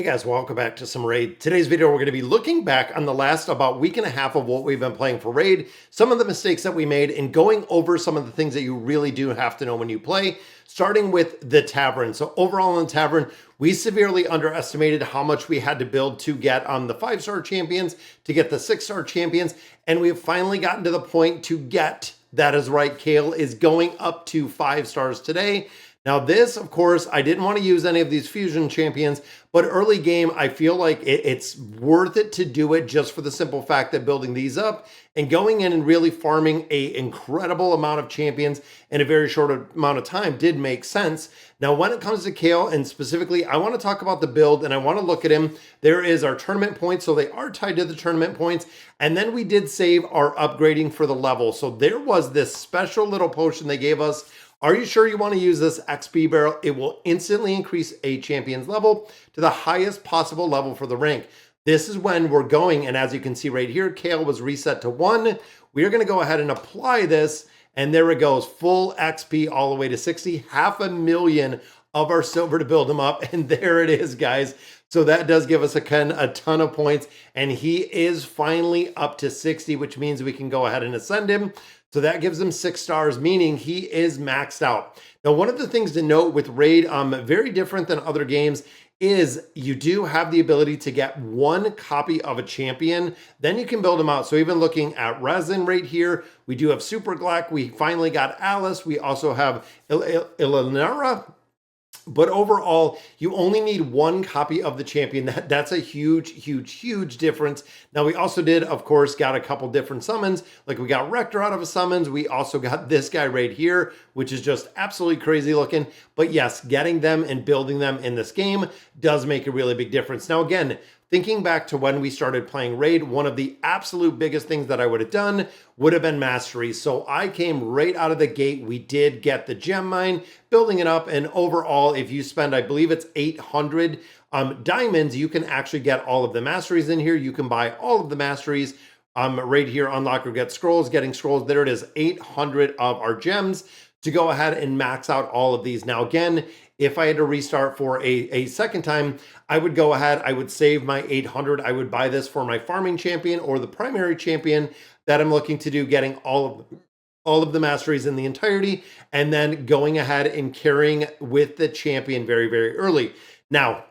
Hey guys, welcome back to some Raid. Today's video, we're going to be looking back on the last about week and a half of what we've been playing for Raid, some of the mistakes that we made, and going over some of the things that you really do have to know when you play, starting with the Tavern. So overall in the Tavern, we severely underestimated how much we had to build to get on the 5-star champions, to get the 6-star champions, and we've finally gotten to the point to get, that is right, Kale is going up to 5 stars today. Now this, of course, I didn't want to use any of these fusion champions, but early game, I feel like it's worth it to do it just for the simple fact that building these up and going in and really farming an incredible amount of champions in a very short amount of time did make sense. Now, when it comes to Kale, and specifically, I want to talk about the build and I want to look at him. There is our tournament points, so they are tied to the tournament points. And then we did save our upgrading for the level. So there was this special little potion they gave us. Are you sure you want to use this XP barrel? It will instantly increase a champion's level to the highest possible level for the rank. This is when we're going, and as you can see right here, Kale was reset to 1. We are going to go ahead and apply this, and there it goes, full XP all the way to 60, 500,000 of our silver to build him up, and there it is, guys. So that does give us a ton of points, and he is finally up to 60, which means we can go ahead and ascend him. So that gives him 6 stars, meaning he is maxed out. Now, one of the things to note with Raid, very different than other games, is you do have the ability to get 1 copy of a champion, then you can build them out. So even looking at Resin right here, we do have Super Glack, we finally got Alice, we also have Ilanara. But overall, you only need 1 copy of the champion. That's a huge difference. Now, we also did, of course, got a couple different summons. Like we got Rector out of a summons. We also got this guy right here, which is just absolutely crazy looking. But yes, getting them and building them in this game does make a really big difference. Now, again, thinking back to when we started playing Raid, one of the absolute biggest things that I would have done would have been mastery. So I came right out of the gate. We did get the gem mine, building it up. And overall, if you spend, I believe it's 800 diamonds, you can actually get all of the masteries in here. You can buy all of the masteries right here, unlock or get scrolls, getting scrolls. There it is, 800 of our gems to go ahead and max out all of these. Now, again, if I had to restart for a second time, I would go ahead, I would save my 800. I would buy this for my farming champion or the primary champion that I'm looking to do, getting all of the masteries in the entirety, and then going ahead and carrying with the champion very early. Now,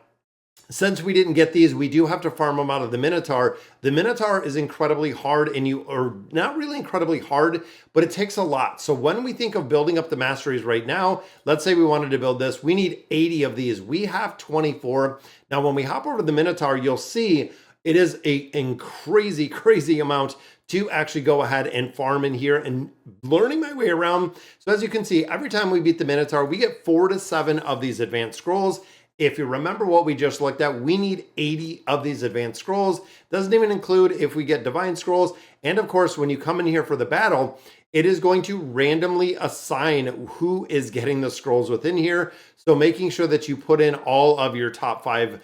since we didn't get these, we do have to farm them out of the Minotaur. The Minotaur is incredibly hard, and or not really incredibly hard, but it takes a lot. So when we think of building up the masteries right now, let's say we wanted to build this, we need 80 of these. We have 24. Now, when we hop over to the Minotaur, you'll see it is a crazy amount to actually go ahead and farm in here and learning my way around. So as you can see, every time we beat the Minotaur, we get 4 to 7 of these advanced scrolls. If you remember what we just looked at, we need 80 of these advanced scrolls. Doesn't even include if we get divine scrolls. And of course, when you come in here for the battle, it is going to randomly assign who is getting the scrolls within here. So making sure that you put in all of your top 5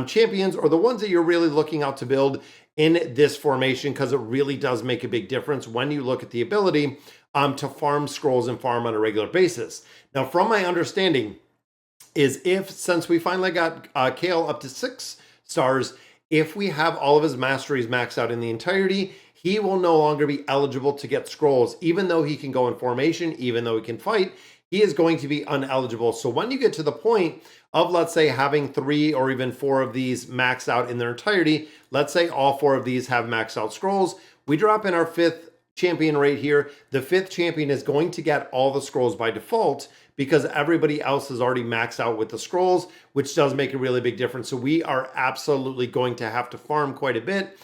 champions, or the ones that you're really looking out to build in this formation, because it really does make a big difference when you look at the ability to farm scrolls and farm on a regular basis. Now, from my understanding, is since we finally got Kale up to 6 stars, if we have all of his masteries maxed out in the entirety, he will no longer be eligible to get scrolls. Even though he can go in formation, even though he can fight, he is going to be uneligible. So when you get to the point of, let's say, having 3 or even 4 of these maxed out in their entirety, let's say all 4 of these have maxed out scrolls, we drop in our 5th champion right here. The 5th champion is going to get all the scrolls by default because everybody else is already maxed out with the scrolls, which does make a really big difference. So we are absolutely going to have to farm quite a bit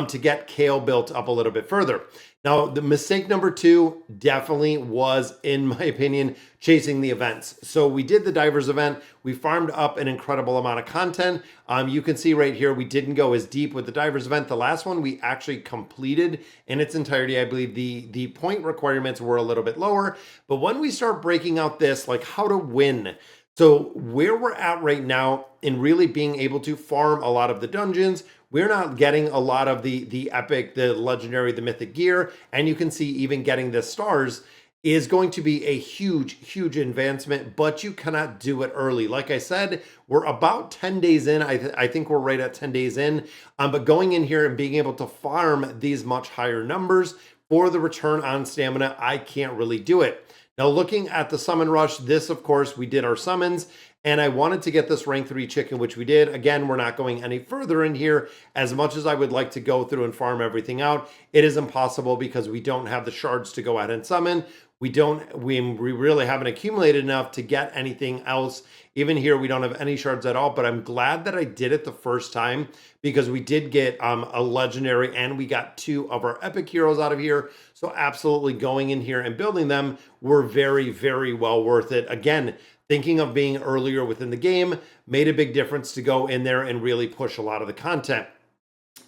to get Kale built up a little bit further. Now, the mistake number 2 definitely was, in my opinion, chasing the events. So we did the divers event. We farmed up an incredible amount of content. You can see right here, we didn't go as deep with the divers event. The last one we actually completed in its entirety. I believe the point requirements were a little bit lower. But when we start breaking out this, like how to win, so where we're at right now in really being able to farm a lot of the dungeons, we're not getting a lot of the epic, the legendary, the mythic gear. And you can see even getting the stars is going to be a huge advancement, but you cannot do it early. Like I said, we're about 10 days in. I think we're right at 10 days in. But going in here and being able to farm these much higher numbers for the return on stamina, I can't really do it. Now, looking at the summon rush, this, of course, we did our summons, and I wanted to get this rank 3 chicken, which we did. Again, we're not going any further in here. As much as I would like to go through and farm everything out, it is impossible because we don't have the shards to go ahead and summon. We really haven't accumulated enough to get anything else. Even here, we don't have any shards at all, but I'm glad that I did it the first time because we did get a legendary and we got 2 of our epic heroes out of here. So absolutely going in here and building them were very well worth it. Again, thinking of being earlier within the game made a big difference to go in there and really push a lot of the content.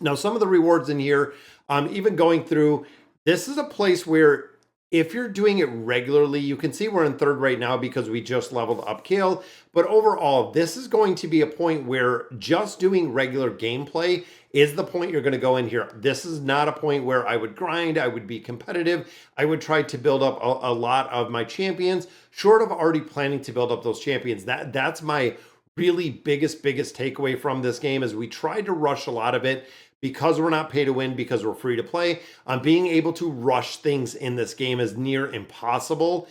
Now, some of the rewards in here, even going through, this is a place where if you're doing it regularly, you can see we're in 3rd right now because we just leveled up Kale. But overall, this is going to be a point where just doing regular gameplay is the point you're going to go in here. This is not a point where I would grind, I would be competitive. I would try to build up a lot of my champions, short of already planning to build up those champions. That's my really biggest takeaway from this game is we tried to rush a lot of it. Because we're not pay to win, because we're free to play, being able to rush things in this game is near impossible.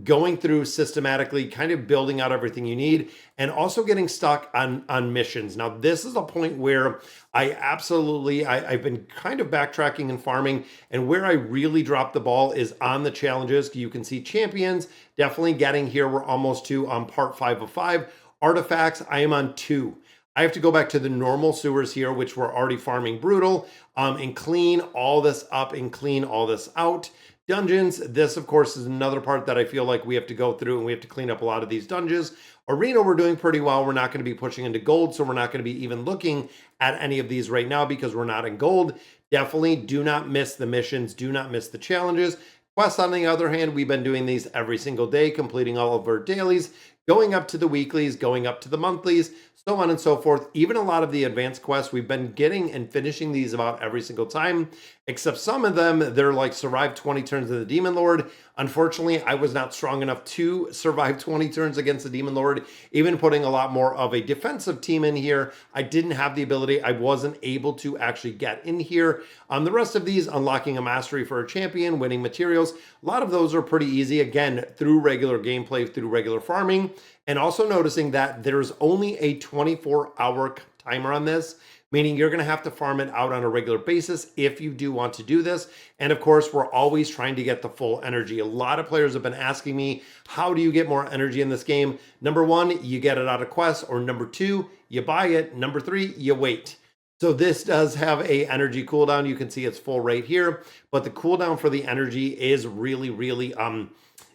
Going through systematically, kind of building out everything you need, and also getting stuck on missions. Now, this is a point where I've been kind of backtracking and farming, and where I really dropped the ball is on the challenges. You can see champions, definitely getting here. We're almost to part 5 of 5. Artifacts, I am on 2. I have to go back to the normal sewers here, which we're already farming brutal, and clean all this up and clean all this out. Dungeons, this of course is another part that I feel like we have to go through and we have to clean up a lot of these dungeons. Arena, we're doing pretty well. We're not going to be pushing into gold, so we're not going to be even looking at any of these right now because we're not in gold. Definitely do not miss the missions. Do not miss the challenges. Quests, on the other hand, we've been doing these every single day, completing all of our dailies, going up to the weeklies, going up to the monthlies, so on and so forth. Even a lot of the advanced quests, we've been getting and finishing these about every single time, except some of them, they're like survive 20 turns of the Demon Lord. Unfortunately, I was not strong enough to survive 20 turns against the Demon Lord, even putting a lot more of a defensive team in here. I didn't have the ability. I wasn't able to actually get in here. The rest of these, unlocking a mastery for a champion, winning materials, a lot of those are pretty easy, again, through regular gameplay, through regular farming. And also noticing that there's only a 24-hour timer on this, meaning you're going to have to farm it out on a regular basis if you do want to do this. And of course, we're always trying to get the full energy. A lot of players have been asking me, how do you get more energy in this game? Number 1, you get it out of quests, or number 2, you buy it. Number 3, you wait. So this does have a energy cooldown. You can see it's full right here, but the cooldown for the energy is really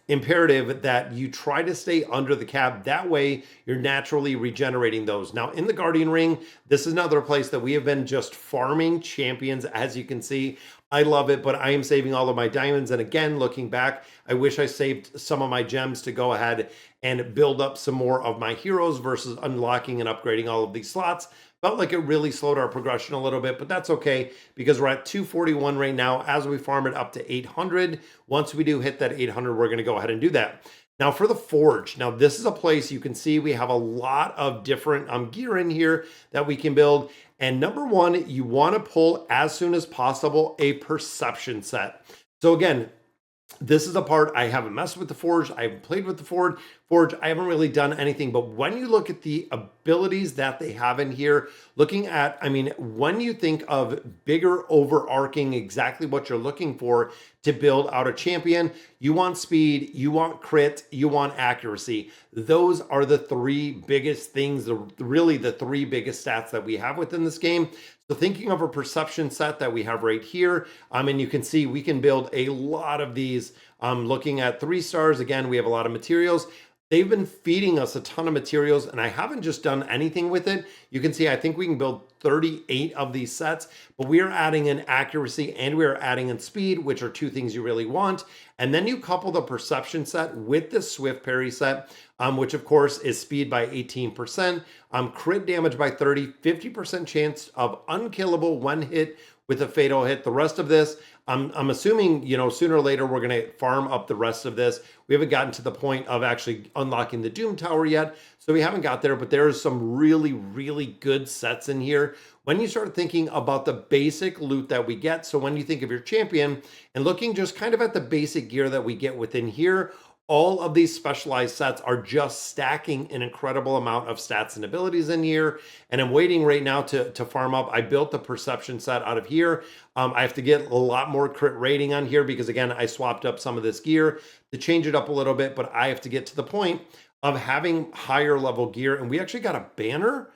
imperative that you try to stay under the cap. That way you're naturally regenerating those. Now in the Guardian Ring, this is another place that we have been just farming champions. As you can see, I love it, but I am saving all of my diamonds. And again, looking back, I wish I saved some of my gems to go ahead and build up some more of my heroes versus unlocking and upgrading all of these slots. Felt like it really slowed our progression a little bit, but that's okay because we're at 241 right now as we farm it up to 800. Once we do hit that 800, we're going to go ahead and do that. Now for the Forge, now this is a place you can see we have a lot of different gear in here that we can build. And number 1, you want to pull as soon as possible a perception set. So again, this is the part I haven't messed with the Forge. I haven't played with the Forge. I haven't really done anything. But when you look at the abilities that they have in here, looking at, I mean, when you think of bigger overarching, exactly what you're looking for to build out a champion, you want speed, you want crit, you want accuracy. Those are the 3 biggest things, really the 3 biggest stats that we have within this game. So thinking of a perception set that we have right here, and you can see we can build a lot of these. Looking at 3 stars, again, we have a lot of materials. They've been feeding us a ton of materials, and I haven't just done anything with it. You can see I think we can build 38 of these sets, but we are adding in accuracy and we are adding in speed, which are 2 things you really want. And then you couple the perception set with the swift parry set, which of course is speed by 18%, crit damage by 30, 50% chance of unkillable when hit with a fatal hit. The rest of this, I'm assuming, you know, sooner or later we're going to farm up the rest of this. We haven't gotten to the point of actually unlocking the Doom Tower yet, so we haven't got there, but there's some really, really good sets in here when you start thinking about the basic loot that we get. So when you think of your champion and looking just kind of at the basic gear that we get within here, all of these specialized sets are just stacking an incredible amount of stats and abilities in here. And I'm waiting right now to farm up. I built the perception set out of here. I have to get a lot more crit rating on here because, again, I swapped up some of this gear to change it up a little bit, but I have to get to the point of having higher level gear. And we actually got a banner.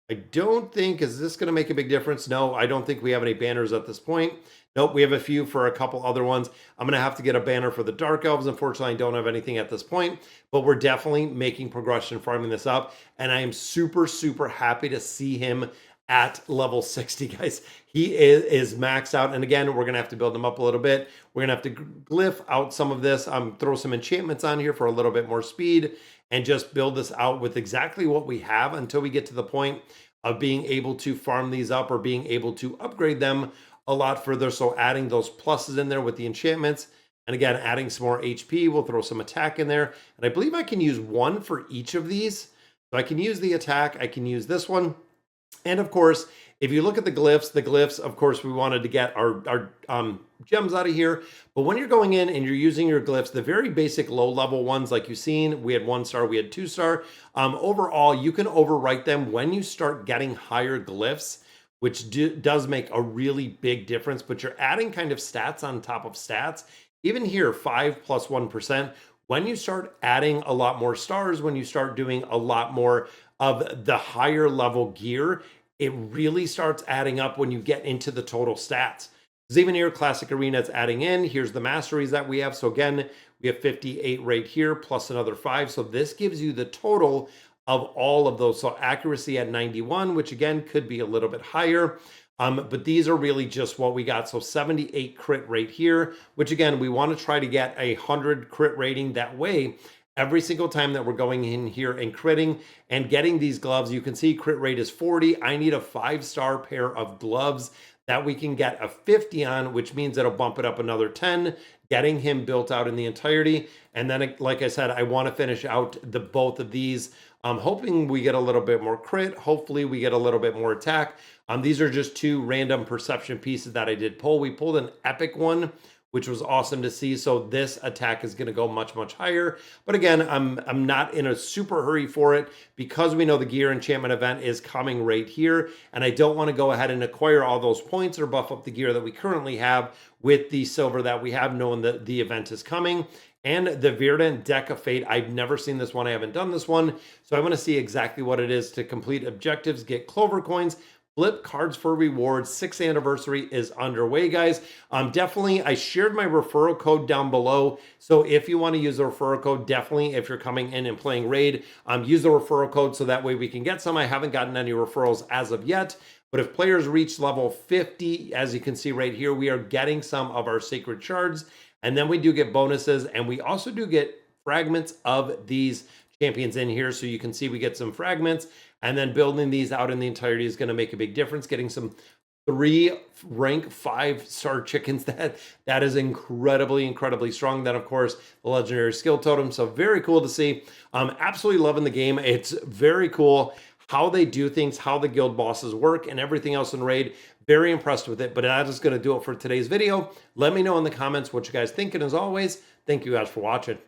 I don't think, is this going to make a big difference? No, I don't think we have any banners at this point. Nope, we have a few for a couple other ones. I'm going to have to get a banner for the Dark Elves. Unfortunately, I don't have anything at this point, but we're definitely making progression farming this up. And I am super, super happy to see him at level 60, guys. He is maxed out. And again, we're going to have to build him up a little bit. We're going to have to glyph out some of this. Throw some enchantments on here for a little bit more speed and just build this out with exactly what we have until we get to the point of being able to farm these up or being able to upgrade them a lot further. So adding those pluses in there with the enchantments. And again, adding some more HP, we'll throw some attack in there. And I believe I can use one for each of these. So I can use the attack, I can use this one. And of course, if you look at the glyphs, of course, we wanted to get our gems out of here. But when you're going in and you're using your glyphs, the very basic low level ones, like you've seen, we had 1 star, we had 2 star. Overall, you can overwrite them when you start getting higher glyphs, which does make a really big difference. But you're adding kind of stats on top of stats. Even here, 5 plus 1%. When you start adding a lot more stars, when you start doing a lot more of the higher level gear, it really starts adding up when you get into the total stats. Because even here, Classic Arena, it's adding in. Here's the masteries that we have. So again, we have 58 right here, plus another 5. So this gives you the total of all of those. So accuracy at 91, which again, could be a little bit higher. But these are really just what we got. So 78 crit rate here, which again, we want to try to get 100 crit rating. That way, every single time that we're going in here and critting and getting these gloves, you can see crit rate is 40. I need a 5-star pair of gloves that we can get a 50 on, which means it'll bump it up another 10, getting him built out in the entirety. And then, like I said, I want to finish out both of these. I'm hoping we get a little bit more crit. Hopefully we get a little bit more attack. These are just 2 random perception pieces that I did pull. We pulled an epic one, which was awesome to see. So this attack is going to go much, much higher. But again, I'm not in a super hurry for it because we know the gear enchantment event is coming right here. And I don't want to go ahead and acquire all those points or buff up the gear that we currently have with the silver that we have, knowing that the event is coming. And the Verdant Deck of Fate, I've never seen this one. I haven't done this one. So I want to see exactly what it is to complete objectives, get clover coins, flip cards for rewards. 6th anniversary is underway, guys. Definitely, I shared my referral code down below. So if you want to use the referral code, definitely, if you're coming in and playing Raid, use the referral code so that way we can get some. I haven't gotten any referrals as of yet. But if players reach level 50, as you can see right here, we are getting some of our sacred shards. And then we do get bonuses. And we also do get fragments of these champions in here. So you can see we get some fragments. And then building these out in the entirety is going to make a big difference. Getting some 3 rank 5-star chickens, that is incredibly strong. Then of course the legendary skill totem. So very cool to see. Absolutely loving the game. It's very cool how they do things, how the guild bosses work, and everything else in Raid. Very impressed with it. But that is going to do it for today's video. Let me know in the comments what you guys think. And as always, thank you guys for watching.